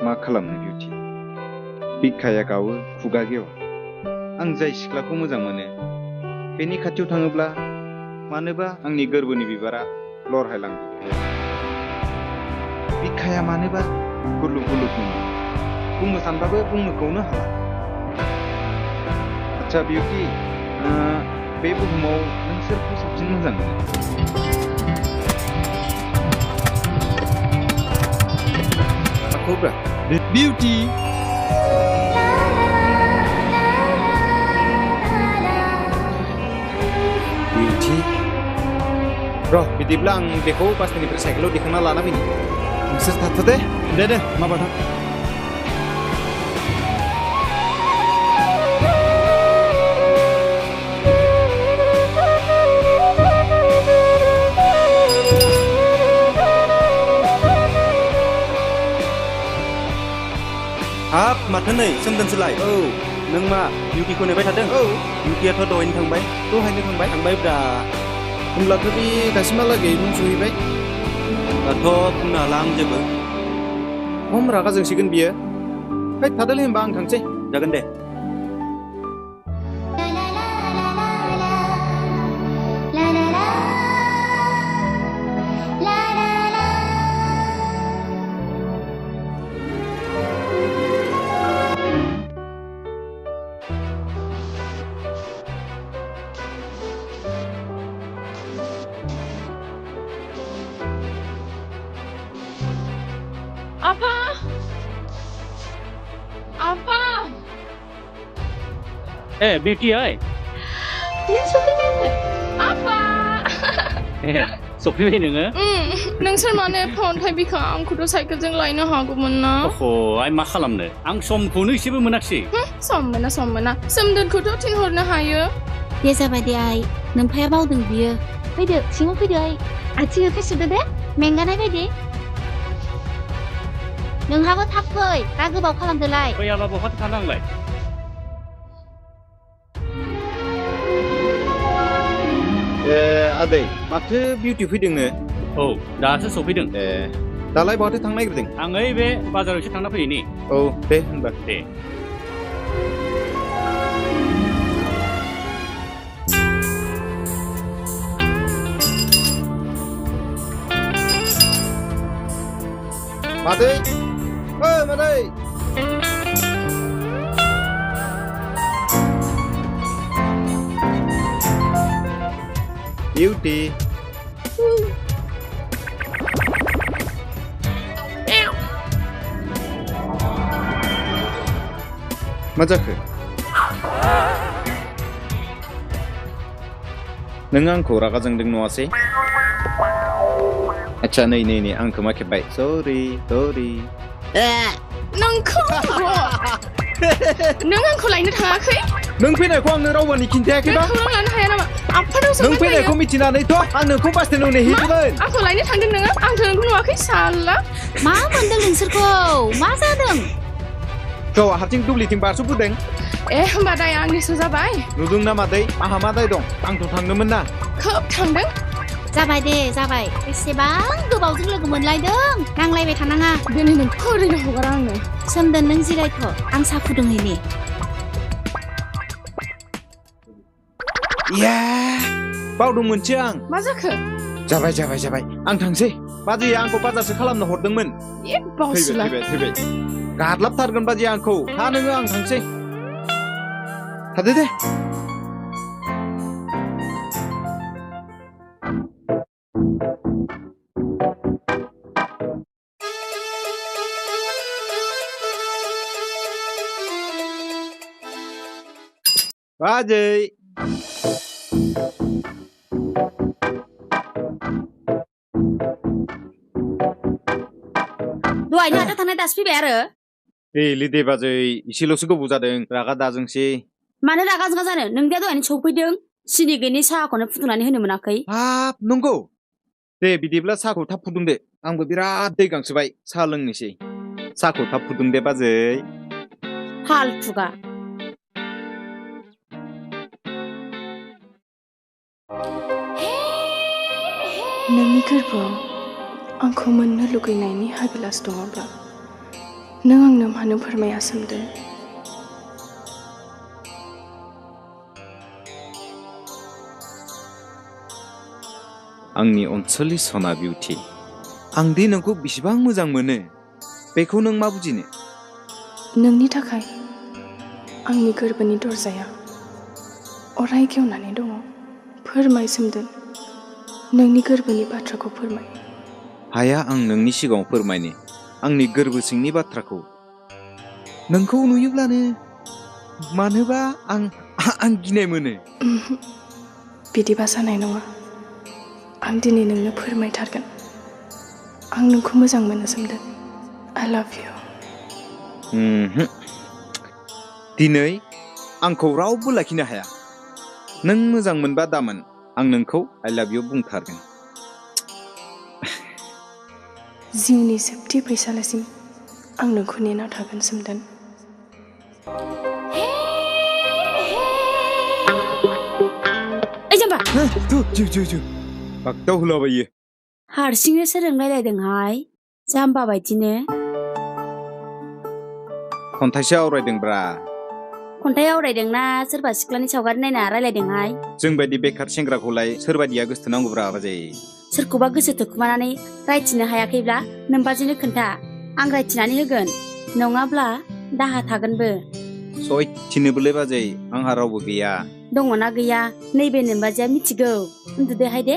मा खालामनो बिउटि बिखाया गावो खुगा गेवा आं जाय सिख्लाखौ मोजां मोनो बेनि खाथियाव थाङोब्ला मानोबा आंनि गोरबोनि बिबारा लरहायलाङो बिखाया मानोबा गुलुब गुलुब मोनो बुंनो सानबाबो बुंनोखौनो हाला आच्छा बिउटि बे बुहुमाव नों सोरखौ साबसिन मोजां मोनो बिउटि बिउटि र' बिदिब्ला आं बेखौ बासनिफ्राय साइकेलाव दिखांना लाना फैनि नोंसोर थाथ' दे माबा थां हाब माथो नै सोमदोनसोलाय औ नों मा बिउटिखौ नेबाय थादों औ बिउटियाथ' दहायनो थांबायब्रा होमब्लाथ' बे दासिमहालागै नों सहैबाय दाथ' बुंनो हाला आं जेबो खम रागा जोंसिगोन बियो फै थादोलै होमबा आं थांसै जागोन दे बिउटि ओइ सफैबाय नोङो नोंसोर माने फन बिखा आंखौथ' साइकेलजों लायनो हागौमोन ना अह आइ मा खालामनो आं समखौनो एसेबो मोनाखिसै सम मोना सोमदोनखौथ' थिनहरनो हायो दे जाबाय दे आइ नोमफाया बावदों बियो फैदो सिङाव फैदो आइ आथिं आखाइ सुदो दे मेंगानाय बायदि नोंहाबो थाब फै दा गोबाव खालामदोलाय फैयाबा बहाथो थानो आंलाय आदै माथो बिउटि फैदोंनो औ दासो सफैदों दालाय बहाथो थांनो नागिरदों आं ओइ बे बाजाराव एसे थांना फैनि औ दे होनबा दे मादै मादै बिउटि मा जाखो नों आंखौ रागा जोंदों नङासै आच्छा नै आं खोमा खेबबाय सरि नोंखौ नों आंखौ लायनो थाङाखै नों फैनायखौ आंनो रावबोनि खिन्थायाखैबा खौरां लानो हाया नामा नों फैनायखौ मिथिनानैथ' आं नोंखौ बास स्टेन्डआव नेहैगोन आंखौ लायनो थांदों नोङो आंथ' नोंखौ नुवाखै साला मा मोनदों नोंसोरखौ मा जादों गावआ हारसिं दुब्लिथिं बारस'बोदों होमबा दाया आंनिसो जाबाय नुदों ना मादै आंहा मा दाय दं आंथ' थांदोंमोन ना खोब थांदों जाबाय दे जाबाय एसेबां गोबावजों लोगो मोनलायदों नांलायबाय थानाङा दिनै नोंखौ ओरैनो हगारा आङो सोमदोन नों जिरायथ' आं साहा फुदुंहैनि बावदोंमोनसो आं मा जाखो जाबाय आं थांसै बाजैया आंखौ बाजारसो खालामनो हरदोंमोन फैबाय गादलाबथारगोन बाजैया आंखौ हा नोङो आं थांसै थादो दे बाजै दहायनो हाथाव थानाय दासो फैबाय आरो दे बाजै एसेल'सो गोबाव जादों रागा दाजोंसै मानो रागा जोंगा जानो नोंदिया दहायनो सफैदों सिनि गैयिनि साहाखौनो फुदुंनानै होनो मोनाखै हाब नंगौ दे बिदिब्ला साहाखौ थाब फुदुंदो आंबो बिराद दै गांसोबाय साहा लोंनोसै साहाखौ थाब फुदुंदे बाजै फालथुगा नोंनि गोरबोआव आंखौ मोननो लुगैनायनि हाबिलास दङब्ला नों आंनो मानो फोरमाया सोमदोन? आंनि अनसलि सना बिउटि, आं दि नोंखौ बेसेबां मोजां मोनो बेखौ नों मा बुजिनो? नोंनि थाखाय आंनि गोरबोनि दरजाया अराय गेवनानै दङ। फोरमाय सोमदोन, नोंनि गोरबोनि बाथ्राखौ फोरमाय। हाया आं नोंनि सिगाङाव फोरमायनो आंनि गोरबो सिंनि बाथ्राखौ। नोंखौ नुयोब्लानो मानोबा आं गिनाय मोनो। बिदिबा जानाय नङा। आं दिनै नोंनो फोरमायथारगोन। आं नोंखौ मोजां मोनो सोमदोन। I love you. दिनै आंखौ रावबो लाखिनो हाया। नों मोजां मोनबा दामोन आं नोंखौ I love you बुंथारगोन। जिउनि जोबथि फैसालिसिम आं नोंखौ नेना थागोन सोमदोन। ओइ जाम्बा, बागदाव होलाबायो। हारसिंनो सोलों रायलायदोंहाय जाम्बा बायदिनो। खन्थाइसो आवरायदोंब्रा। खन्थाइ आवरायदोंना सोरबा सिख्लानि सावगारि नायना रायलायदोंहाय? जोंबायदि बेखार सेंग्राखौलाय सोरबादिया गोसोथोनांगौब्रा बाजै। सोरखौबा गोसो थोखुमानानै रायथिनो हायाखैब्ला नोमबाजैनो खोन्था, आं रायथिनानै होगोन। नङाब्ला दाहा थागोनबो। सयथिनोबोलै बाजै, आंहा रावबो गैया। दङना गैया नैबे नोमबाजैया मिथिगौ। उन्दुदोहाय दे।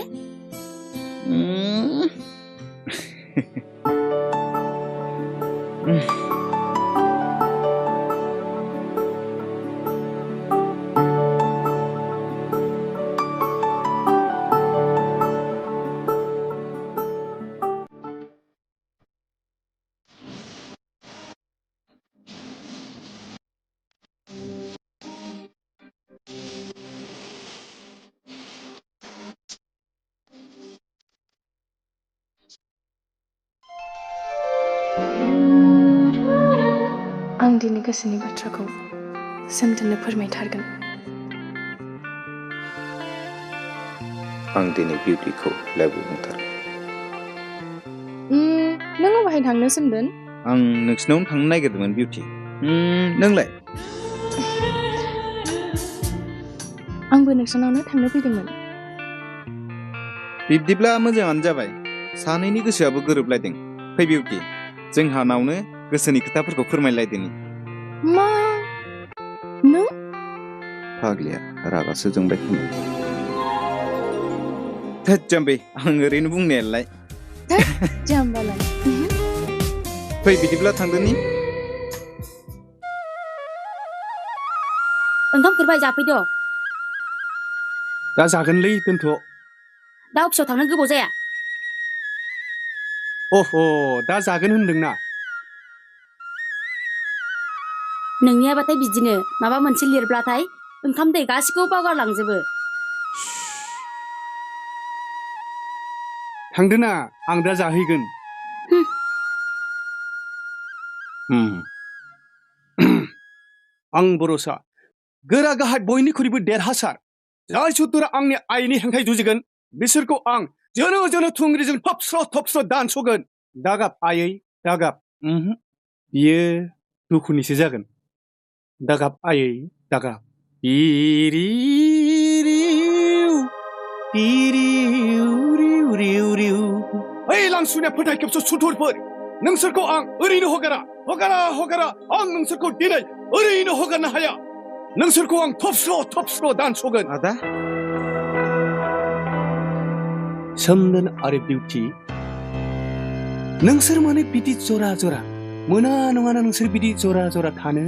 आं दिनै गोसोनि बाथ्राखौ सोमदोननो फोरमायथारगोन। आं दिनै बिउटिखौ लोगो बुंथारगोन। नों अबहाय थांनो सोमदोन? आं नोंसिनावनो थांनो नागिरदोंमोन बिउटि। नोंलाय? आंबो नोंसानावनो थांनो फैदोंमोन। बिब्दिब्ला मोजाङानो जाबाय। सानैनि गोसोआबो गोरोबलायदों। फै बिउटि, जोंहानावनो गोसोनि खोथाफोरखौ फोरमायलायदोनि। मा? नों? फाग्लिया रागासो जोंबाय खोमा। थोद जाम्बि, आं ओरैनो बुंनायालाय। जाम्बालाय। फै बिदिब्ला थांदोनि। ओंखाम खुरबाय जाफैद'। दा जागोनलै, दोनथ'। दा अफिसाव थांनो गोबाव जाया। अह' दा जागोन होनदोंना। नोंनियाबाथाय बिदिनो माबा मोनसे लिरब्लाथाय ओंखाम दै गासिखौबो बावगारलांजोबो। थांदोना, आं दा जाहैगोन। आं बर'सा गोरा गाहाय बयनिख्रुइबो देरहासार जाय सुथुरा आंनि आइनि हेंथायै जुजिगोन बिसोरखौ आं जोनो जोनो थुंग्रिजों थबस्र' थबस्र' दानस'गोन। दागाब आयै दागाब। बियो दुखुनिसो जागोन। दागाब आयै दागाब। ओइ लांसुनिया फोथाय खेबस' सुथुरफोर, नोंसोरखौ आं ओरैनो हगारा। आं नोंसोरखौ दिनै ओरैनो हगारनो हाया। नोंसोरखौ आं थबस्र' थबस्र' दानस'गोन। आदा? सोमदोन आरो बिउटि, नोंसोर माने बिदि जरा जरा मोना नङाना नोंसोर बिदि जरा जरा थानो?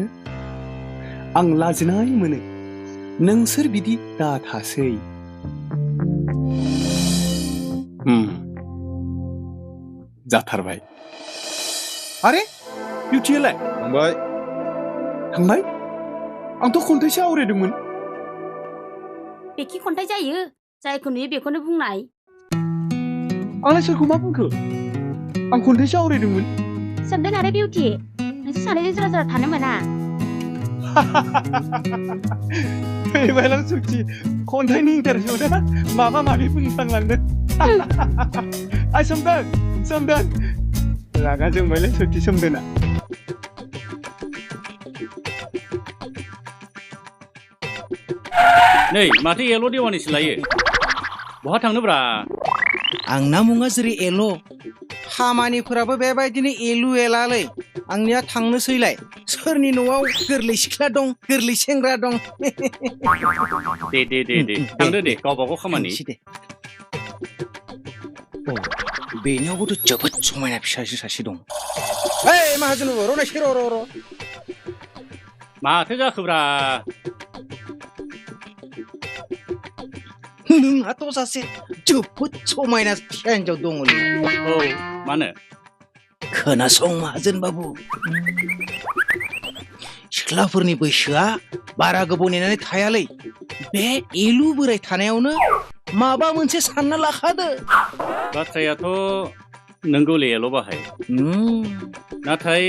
आं लाजिनाय मोनो। नोंसोर बिदि दाथासै। जाथारबाय। आरे बिउटियालाय? थांबाय? आंथ' खन्थाइसो आवरायदोंमोन। बेखि खन्थाइ जायो? जायखौ नुयो बेखौनो बुंनाय। आंलाय सोरखौ मा बुंखो? आं खन्थाइसो आवरायदोंमोन। सोमदोन आरो बिउटि, नोंसोर सानैजों जरा जरा थानो मोना। फैबायलां सुखि, खन्थाइनि इन्टारभिउ ना माबा माबि बुंफ्लांलांदों। आइ सोमदोन, रागा जोंबायलै सुखि सोमदोना। नै माथो एल' देवानिसो लायो बहा थांनोब्रा आंना मुङा जेरै एल' खामानिफोराबो बेबायदिनो एलु एलालै आंनिया थांनोसैलाय सोरनि न'आव गोरलै सिख्ला दं गोरलै सेंग्रा दं दे थांदो दे गावबागाव खामानि बेनियावबोथ' जोबोद समायना फिसाजो सासे दं ओइ माहाजोन र'नायसै र' माथो जाखोब्रा नोंहाथ' सासे जोबोद समायना फिसा हिनजाव दङलै औ मानो खोनासं माहाजोन बाबु सिख्लाफोरनि बैसोआ बारा गोबाव नेनानै थायालै बे एलु बोराय थानायावनो माबा मोनसे सानना लाखादो बाथ्रायाथ' नंगौलै एल' बाहाय नाथाय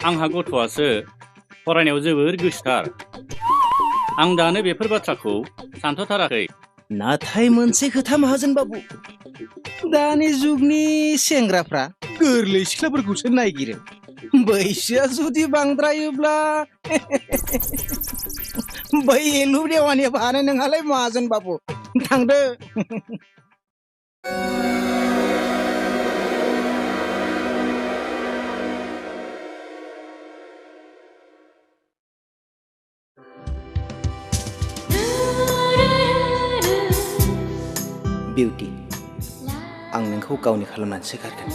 आंहा गथ'आसो फरायनायाव जोबोर गोसोथार आं दानो बेफोर बाथ्राखौ सानथ'थाराखै नाथाय मोनसे खोथा माहाजोन बाबु दानि जुगनि सेंग्राफ्रा गोरलै सिख्लाफोरखौसो नायगिरो बैसोआ जुदि बांद्रायोब्ला बै एलु देवानि बाहानाय नोंहालाय माहाजोन बाबु थांदो बिउटि आं नोंखौ गावनि खालामनानैसो गारगोन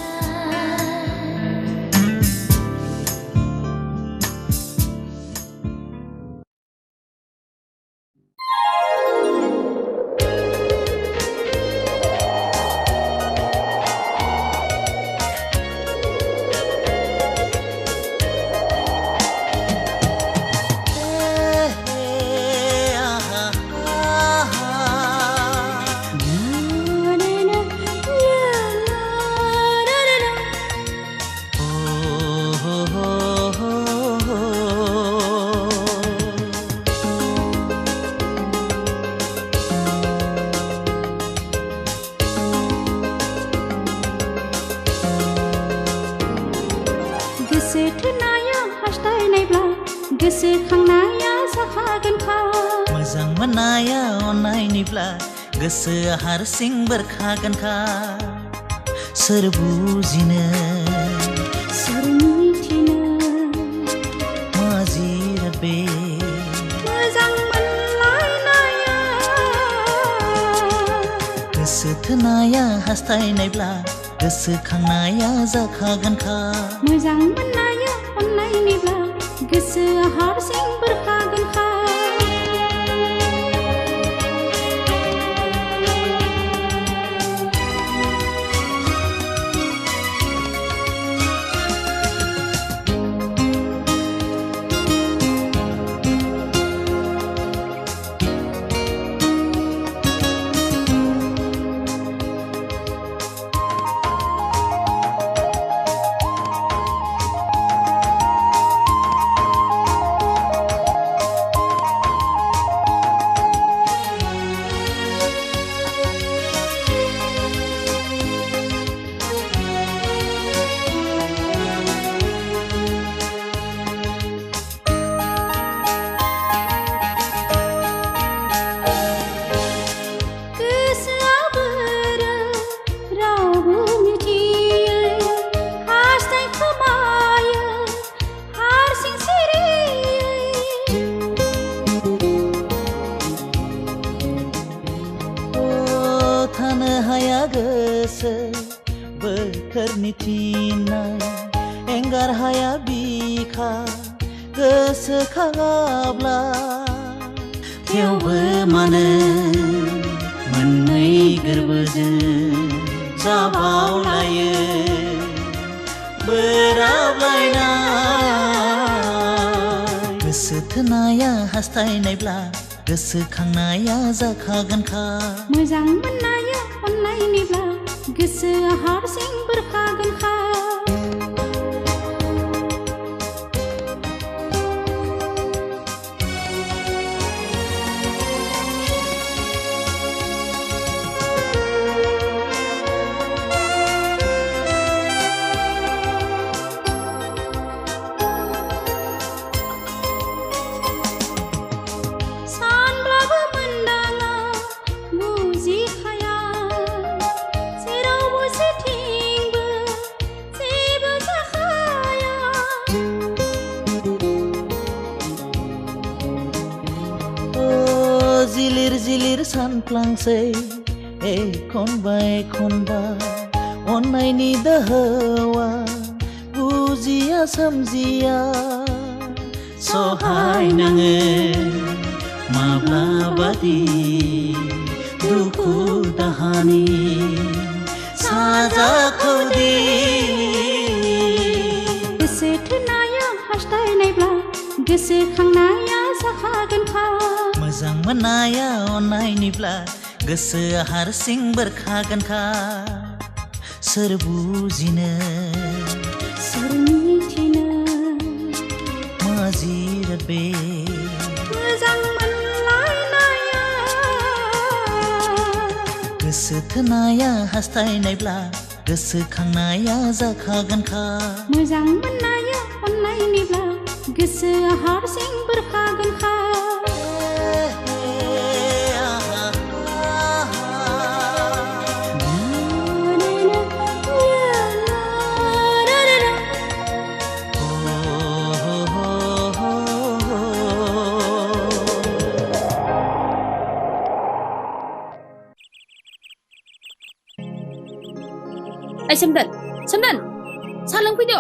मोजां मोननाया अननायनिब्ला गोसोआ हारसिं बेरखागोनखा सोर बुजिनो सोर मिथिनो मा जिराद बे मोजां मोनलायनाया गोसो थोनाया हास्थायनायब्ला गोसोखांनाया जाखागोनखा मोजां मोननाया अननायनिब्ला गोसोआ हारसिं बेरखागोनखा बोथोरनि थिननाय एंगार हाया बिखा गोसोखाङाब्ला थेवबो मानो मोननै गोरबोजों जाबावलायो बोराबलायनाय गोसो थोनाया हास्थायनायब्ला गोसोखांनाया जाखागोनखा मोजां मोननाया अननायनिब्ला गोसोआ हारसिं बेरखागोनखा सानब्लाबो मोनदाङो जोंख्लांसै खनबा अन्नायनि दोहौआ बुजिया सोमजिया सहाय नाङो माब्लाबादि दुखु दाहानि साजाखौदि गोसो थोनाया हास्थायनायब्ला गोसोखांनाया जाखागोनखा मोजां मोननाया अननायनिब्ला गोसोआ हारसिं बेरखागोनखा सोर बुजिनो सोर मिथिनो मा जिराद बे मोजां मोनलायनाया गोसो थोनाया हास्थायनायब्ला गोसोखांनाया जाखागोनखा मोजां मोननाया अननायनिब्ला गोसोआ हारसिं बेरखागोनखा सोमदोन सा लोंफैदो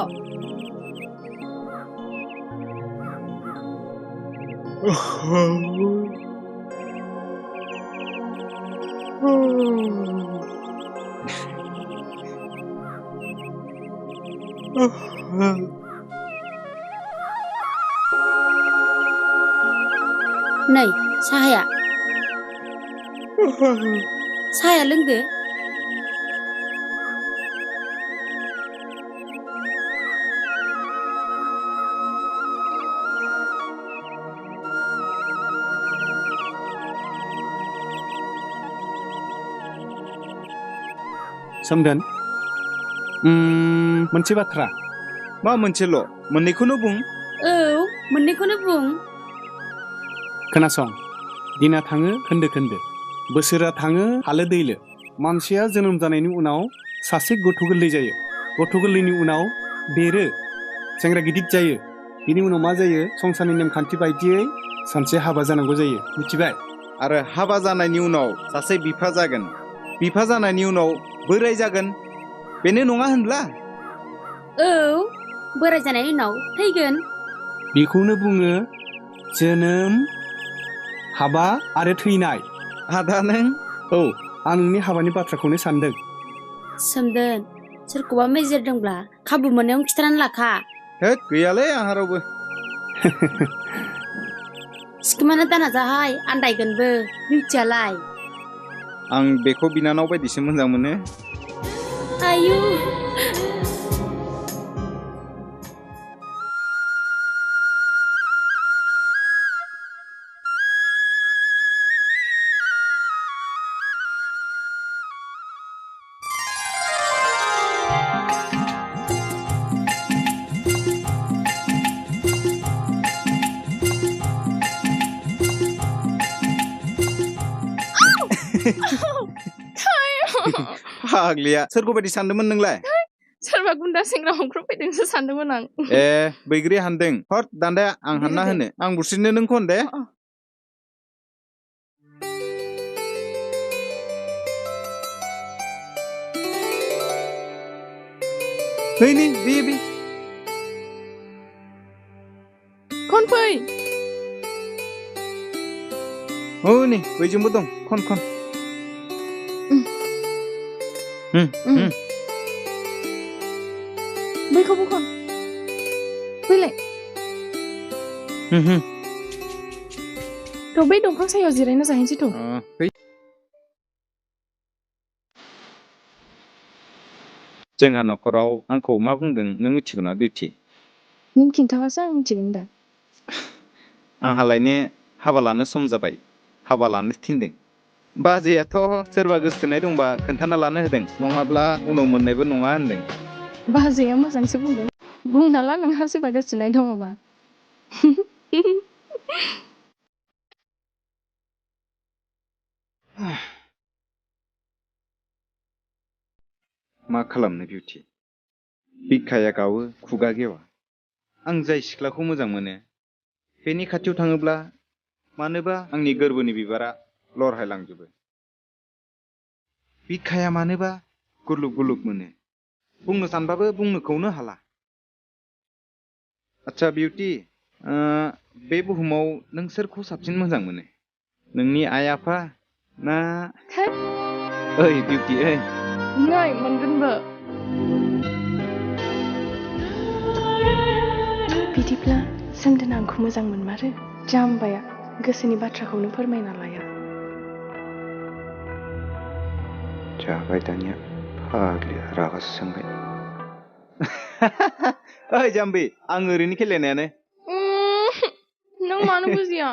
नै साहाया लोंदो सोमदोन मोनसे बाथ्रा मा मोनसेल' मोननैखौनो बुं औ मोननैखौनो बुं खोनासं दिना थाङो खोन्दो खोन्दो बोसोरा थाङो हालो दैलो मानसिया जोनोम जानायनि उनाव सासे गथ' गोरलै जायो गथ' गोरलैनि उनाव देरो सेंग्रा गिदिर जायो बिनि उनाव मा जायो संसारनि नेमखान्थि बायदियै सानसे हाबा जानांगौ जायो मिथिबाय आरो हाबा जानायनि उनाव सासे बिफा जागोन बिफा जानायनि उनाव बोराय जागोन बेनो नङा होनब्ला औ बोराय जानायनि उनाव थैगोन बेखौनो बुङो जोनोम हाबा आरो थैनाय आदा नों औ आं नोंनि हाबानि बाथ्राखौनो सानदों सोमदोन सोरखौबा मेजेरदोंब्ला खाबु मोननायाव खिथानानै लाखा होद गैयालै आंहा रावबो सिखोमानो दानाजाहाय आन्दायगोनबो मिथियालाय आं बेखौ बिनानाव बायदिसो मोजां मोनो आयु फाग्लिया सोरखौ बायदि सानदोंमोन नोंलाय सोरबा गुन्दा सेंग्रा हमख्रुबफैदोंसो सानदोंमोन आं ए बैग्रि हानदों हर दान्दाया आं हानना होनो आं बुस्रिनो नों खन दे नै बे खन फै औ नै बैजोंबो दं खन बैखौबो खन फैलाय थ' बै दंफां सायाव जिरायना जाहैनोसै थ' जोंहा न'खराव आंखौ मा बुंदों नों मिथिगौ ना बिउटि नों खिन्थाबासो आं मिथिगोन दा आंहालायनो हाबा लानो सम जाबाय हाबा लानो थिनदों बाजैयाथ' सोरबा गोसथोनाय दंबा खोन्थाना लानो होदों नङाब्ला उनाव मोननायबो नङा होनदों बाजैया मोजांसो बुंदों बुंना ला नोंहा सोरबा गोसथोनाय दङबा मा खालामनो बिउटि बिखाया गावो खुगा गेवा आं जाय सिख्लाखौ मोजां मोनो बेनि खाथियाव थाङोब्ला मानोबा आंनि गोरबोनि बिबारा लरहायलांजोबो बिखाया मानोबा गुरलुब गुरलुब मोनो बुंनो सानबाबो बुंनोखौनो हाला आच्छा बिउटि बे बुहुमाव नों सोरखौ साबसिन मोजां मोनो नोंनि आइ आफा ना ओइ बिउटि ओइ नै मोनगोनबो बिदिब्ला सोमदोना आंखौ मोजां मोनमारो जाम्बाया गोसोनि बाथ्राखौनो फोरमायना लाया जाबाय दानिया फाग्लिया रागासो जोंबाय ओइ जाम्बि आं ओरैनो खेलायनायानो नों मानो बुजिया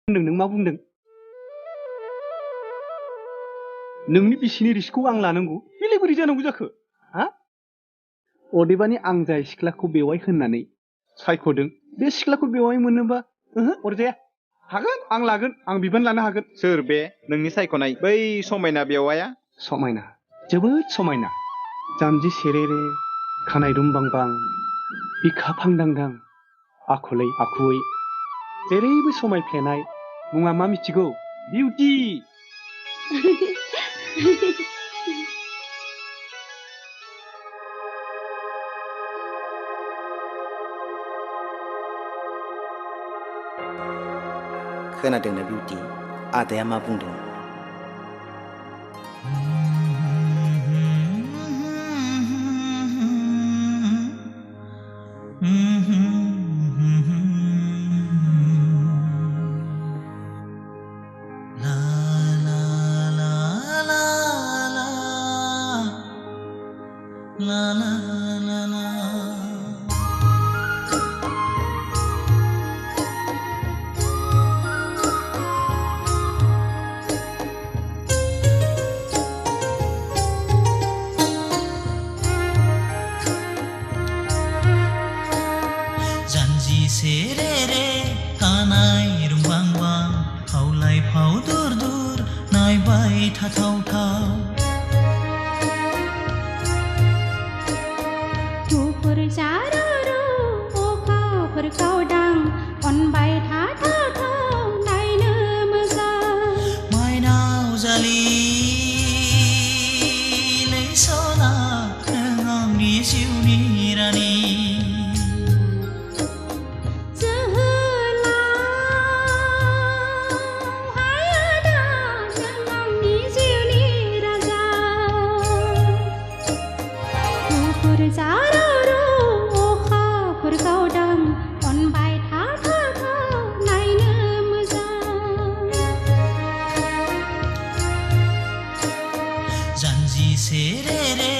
नों मा बुंदों नोंनि बिसिनि रिस्कखौ आं लानांगौ बेलाय बोरै जानांगौ जाखो हा अदेबानि आं जाय सिख्लाखौ बेवाइ होननानै सायख'दों बे सिख्लाखौ बेवाइ मोनोबा अरजाया हागोन आं लागोन आं बिबान लानो हागोन सोर बे नोंनि सायख'नाय बै समायना बेवाइया समायना जोबोद समायना जानजि सेरेरे खानाय रुमबांबां बिखा फांदांदां आखलै आखुयै जेरैबो समायफ्लेनाय मुङा मा मिथिगौ बिउटि खोनादोंना बिउटि आदाया मा बुंदों सेरेरे खानाय रुमबांबां फावलाय फाव दुर दुर नायबाय थाथावथाव दुफोर जारु अखाफोर गावदां अनबाय थाथावथाव नायनो मोजां माइनाव जालि सना नों आंनि जिउनि रानि जारु अखाफोर गाव सेरेरे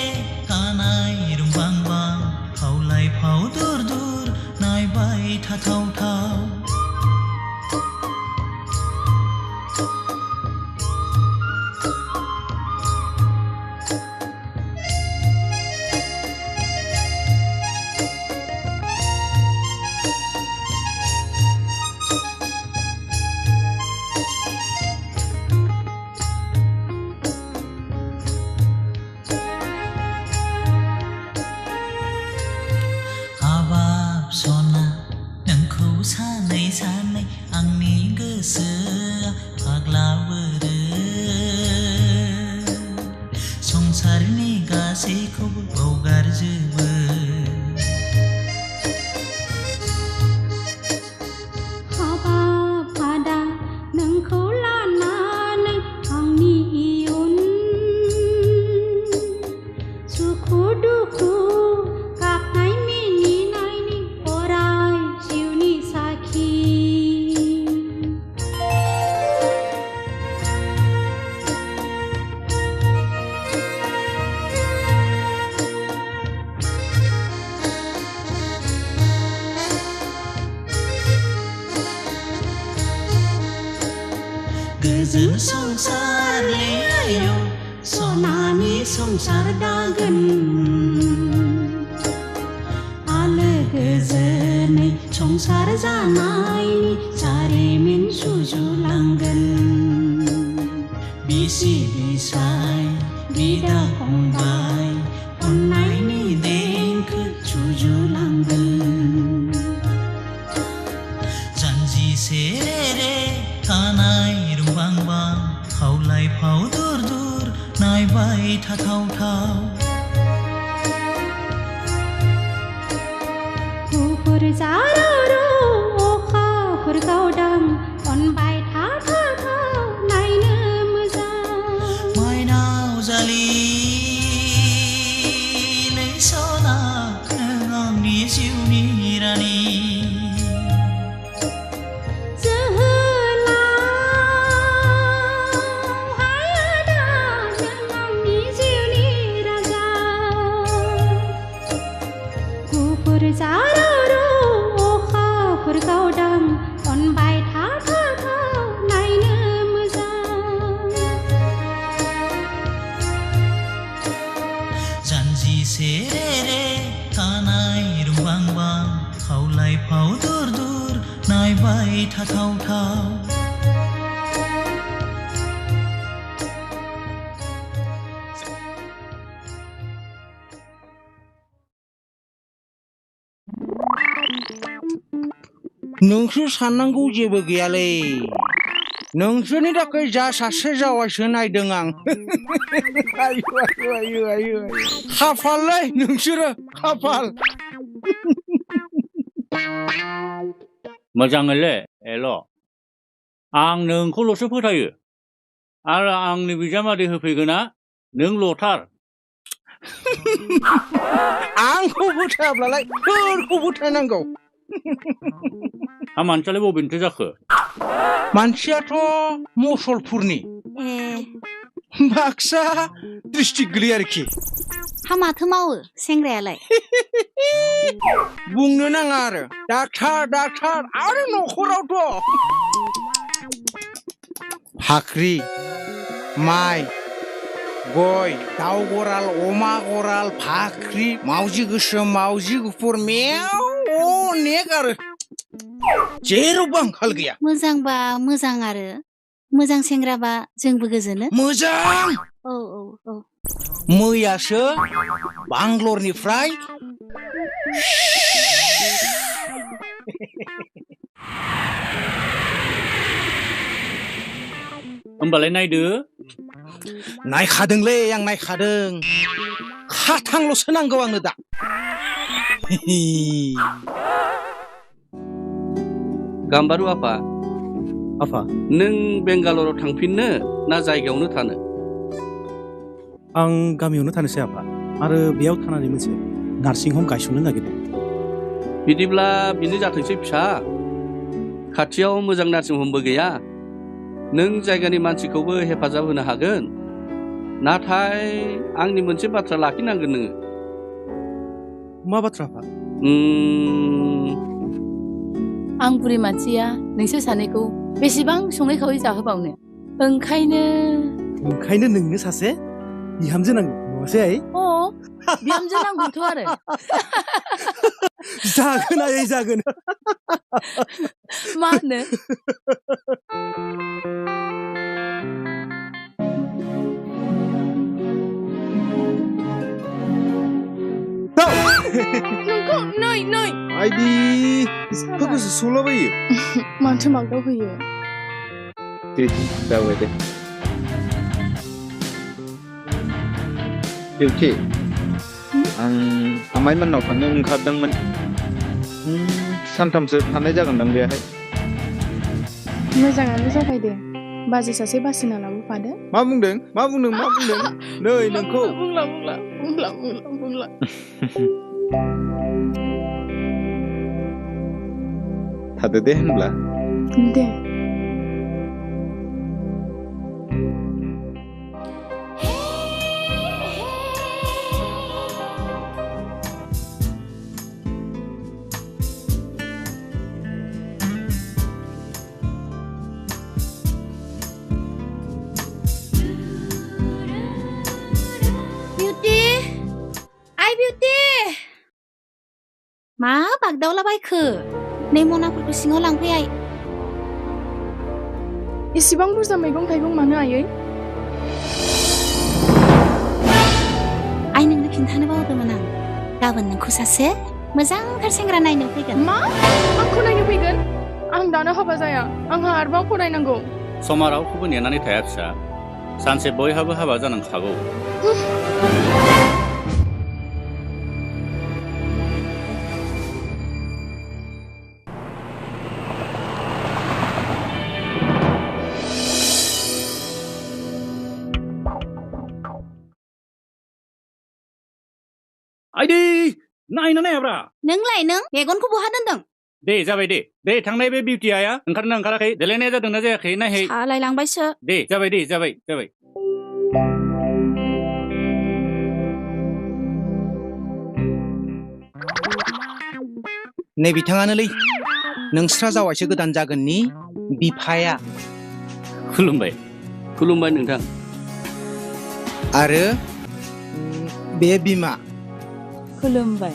कानाय रुंबांबां खावलाय फाव दुर दुर नायबाय थाथावथाव आंनि गोसोआ फाग्ला बोरो संसारनि गासैखौबो बावगारजोबो हाबाब आदा नोंखौ लानानै आंनि इयुन सुखु दुखु गाबनाय मिनिनायनि अराय जिउनि साखि गोजोन संसारले आयौ सनानि संसार दागोन आलो गोजोनै संसार जानायनि जारिमिन सुजुलांगोन बिसि बिसाय बिदा फंबाय अननायनि देंखो सुजुलांगोन जानजि सेरेरे कानाय रुंबांबां खावलाय फाव दुर दुर नायबाय थाथावथाव गुफुर जारौ अखाफोर गावदां अनबाय थाथावथाव नायनो मोजां माइनाव जालि सना नों आंनि जिउनि रानि जारौ अखाफोर गावदां अनबाय थाथावथाव नायनो मोजां जानजि सेरेरे कानाय रुंबांबां खावलाय फाव दुर दुर नायबाय थाथावथाव नोंसोर साननांगौ जेबो गैयालै नोंसोरनि थाखाय जा सासे जावायसो नायदों आं खाफाललै नोंसोरो खाफाल मोजाङैलै एल' आं नोंखौल'सो फोथायो आरो आंनि बिजामादै होफैगोना नोंल'थार आंखौ फोथायाब्लालाय सोरखौ फोथायनांगौ मानसियालाय बबेनिथो जाखो मानसियाथ' मसलपुरनि बाक्सा डिस्ट्रिक्ट गोलैयो आरोखि माथो मावो सेंग्रायालाय बुंनो नाङा आरो डाक्टार आरो न'खरावथ' फाख्रि माइ गय दाउ गराल अमा गराल फाख्रि मावजि गोसोम मावजि गुफुर मेव अनेक आरो जेरावबो आंखाल गैया मोजांबा मोजां आरो मोजां सेंग्राबा जोंबो गोजोनो मोजां औ मैयासो बांग्लरनिफ्राय होमबालाय नायदो नायखादोंलै आं नायखादों खाथांल'सो नांगौ आंनो दा गाम्बारु आफा नों बेंगालराव थांफिननो ना जायगायावनो थानो आं गामियावनो थानोसै आफा आरो बेयाव थानानै मोनसे नार्सिं हम गायसननो नागिरदों बिदिब्ला बिनो जाथोंसै फिसा खाथियाव मोजां नार्सिं हमबो गैया नों जायगानि मानसिखौबो हेफाजाब होनो हागोन नाथाय आंनि मोनसे बाथ्रा लाखिनांगोन नोङो। मा बाथ्रा आफा? आं बुरि मानसिया नोंसोर सानैखौ बेसेबां सङै खावै जाहोबावनो, ओंखायनो नोंनो सासे बिहामजो नांगौ नङासै आइ? बिहामजो नांगौथ' आरो। जागोन आइ जागोन। मा होनो? नोंखौ नै आइदि फोरखौसो सौलाबायो। माथो मागदाव होयो? दे जाबाय दे। बिउटि, आं आमाइमोननाव थांनो ओंखारदोंमोन। सानथामसो थानाय जागोनदां बेहाय। मोजाङानो जाबाय दे। बाजै सासे बासिना लाबोफादो। मा बुंदों? नै नोंखौ। बुंला। थादो दे होनब्ला। दे। मा बागदावलाबायखो? नै मनाफोरखौ सिङाव लांफैयाय। इसिबां बुरजा मैगं थाइगं मानो आयै? आइ नोंनो खिन्थानो बावदोंमोन आं। गाबोन नोंखौ सासे मोजांथार सेंग्रा नायनो फैगोन। मा? आंखौ नायनो फैगोन? आं दानो हाबा जाया। आंहा आरोबाव फरायनांगौ। समा रावखौबो नेनानै थाया फिसा। सानसे बयहाबो हाबा जानांखागौ। आइदै नायना नायाब्रा। नोंलाय मेगनखौ बहा दोनदों? दे जाबाय दे। दे थांनाय बे बिउटि आया ओंखारना ओंखाराखै, देलायनाया जादोंना जायाखै नायहै। सालायलांबायसो। दे जाबाय। नै बिथाङानोलै नोंस्रा जावायसो गोदान जागोननि बिफाया। खुलुमबाय नोंथां। आरो बे बिमा। खुलुमबाय।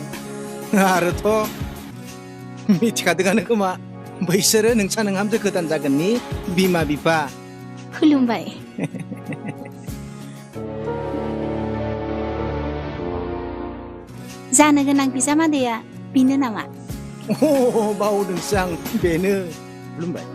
आरोथ' मिथिखादोंआनो खोमा बैसोरो नोंसा नोंहामजो गोदान जागोननि बिमा बिफा। खुलुमबाय। जानो गोनां बिजामादैया बेनो नामा? बावदोंसो आं, बेनो। खुलुमबाय।